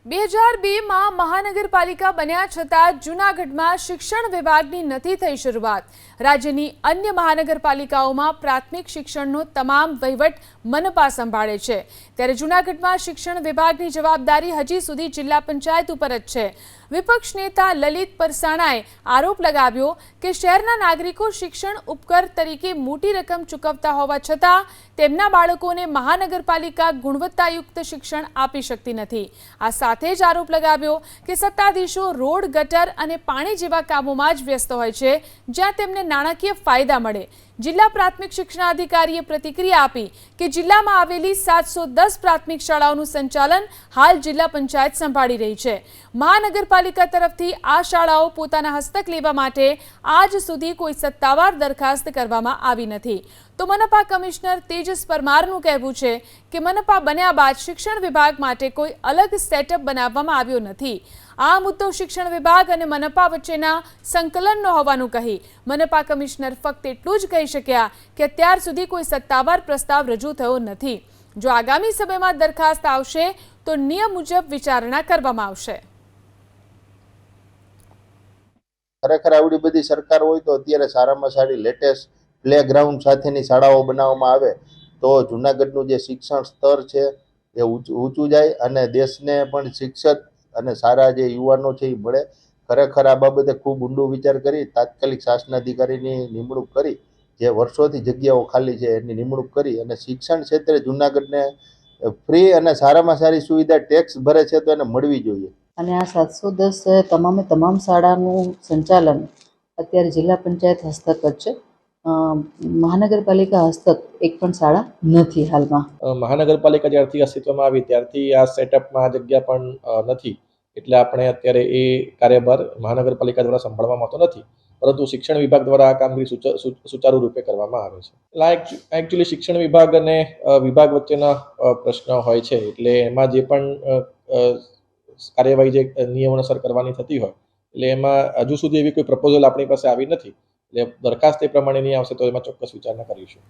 2002માં મહાનગરપાલિકા બન્યા છતાં જૂનાગઢમાં શિક્ષણ વિભાગની નથી થઈ શરૂઆત। રાજ્યની અન્ય મહાનગરપાલિકાઓમાં પ્રાથમિક શિક્ષણનો તમામ વહીવટ મનપા સંભાળે છે, ત્યારે જૂનાગઢમાં શિક્ષણ વિભાગની જવાબદારી હજી સુધી જિલ્લા પંચાયત ઉપર જ છે। વિપક્ષ નેતા લલિત પરસાણાએ આરોપ લગાવ્યો કે શહેરના નાગરિકો શિક્ષણ ઉપકર તરીકે મોટી રકમ ચૂકવતા હોવા છતાં તેમના બાળકોને મહાનગરપાલિકા ગુણવત્તાયુક્ત શિક્ષણ આપી શકતી નથી। આ સાથે જ આરોપ લગાવ્યો કે સત્તાધીશો રોડ, ગટર અને પાણી જેવા કામોમાં જ વ્યસ્ત હોય છે, જ્યાં તેમને નાણાકીય ફાયદા મળે। જિલ્લા પ્રાથમિક શિક્ષણાધિકારીએ પ્રતિક્રિયા આપી કે જિલ્લામાં આવેલી 710 પ્રાથમિક શાળાઓનું સંચાલન હાલ જિલ્લા પંચાયત સંભાળી રહી છે। મહાનગરપાલિકા તરફથી આ શાળાઓ પોતાના હસ્તક લેવા માટે આજ સુધી કોઈ સત્તાવાર દરખાસ્ત કરવામાં આવી નથી। તો મનપા કમિશનર તેજસ પરમારનું કહેવું છે કે મનપા બન્યા બાદ શિક્ષણ વિભાગ માટે કોઈ અલગ સેટઅપ બનાવવામાં આવ્યો નથી। આ મુદ્દો શિક્ષણ વિભાગ અને મનપા વચ્ચેના સંકલનનો હોવાનું કહી મનપા કમિશનર ફક્ત એટલું જ કહી શક્યા કે અત્યાર સુધી કોઈ સત્તાવાર પ્રસ્તાવ રજૂ થયો નથી। જો આગામી સમયમાં દરખાસ્ત આવશે તો નિયમ મુજબ વિચારણા કરવામાં આવશે। ખરેખર આવડી બધી સરકાર હોય તો અત્યારે સારામાં સારી લેટેસ્ટ પ્લેગ્રાઉન્ડ સાથેની શાળાઓ બનાવવામાં આવે તો જૂનાગઢનું જે શિક્ષણ સ્તર છે એ ઊંચું જાય અને દેશને પણ શિક્ષક અને સારા જે યુવાનો છે એ મળે। ખરેખર આ બાબતે ખૂબ ઊંડું વિચાર કરી તાત્કાલિક શાસનાધિકારીની નિમણૂક કરી જે વર્ષોથી જગ્યાઓ ખાલી છે એની નિમણૂક કરી અને શિક્ષણ ક્ષેત્રે જૂનાગઢને ફ્રી અને સારામાં સારી સુવિધા ટેક્સ ભરે છે તો એને મળવી જોઈએ। અને આ 710 તમામ શાળાનું સંચાલન અત્યારે જિલ્લા પંચાયત હસ્તક જ છે। મહાનગરપાલિકા હસ્તક એક પણ શાળા નથી હાલમાં। મહાનગરપાલિકા જ્યારથી અસ્તિત્વમાં આવી ત્યારથી આ સેટઅપમાં આ જગ્યા પણ નથી, એટલે આપણે અત્યારે એ કાર્યભાર મહાનગરપાલિકા દ્વારા સંભાળવામાં આવતો નથી, પરંતુ શિક્ષણ વિભાગ દ્વારા આ કામગીરી સુચારુ રૂપે કરવામાં આવે છે। એકચ્યુઅલી શિક્ષણ વિભાગ અને વિભાગ વચ્ચેના પ્રશ્ન હોય છે, એટલે એમાં જે પણ કાર્યવાહી જે નિયમ અનુસાર કરવાની થતી હોય એટલે એમાં હજુ સુધી એવી કોઈ પ્રપોઝલ આપણી પાસે આવી નથી, એટલે દરખાસ્ત એ પ્રમાણેની આવશે તો એમાં ચોક્કસ વિચારણા કરીશું।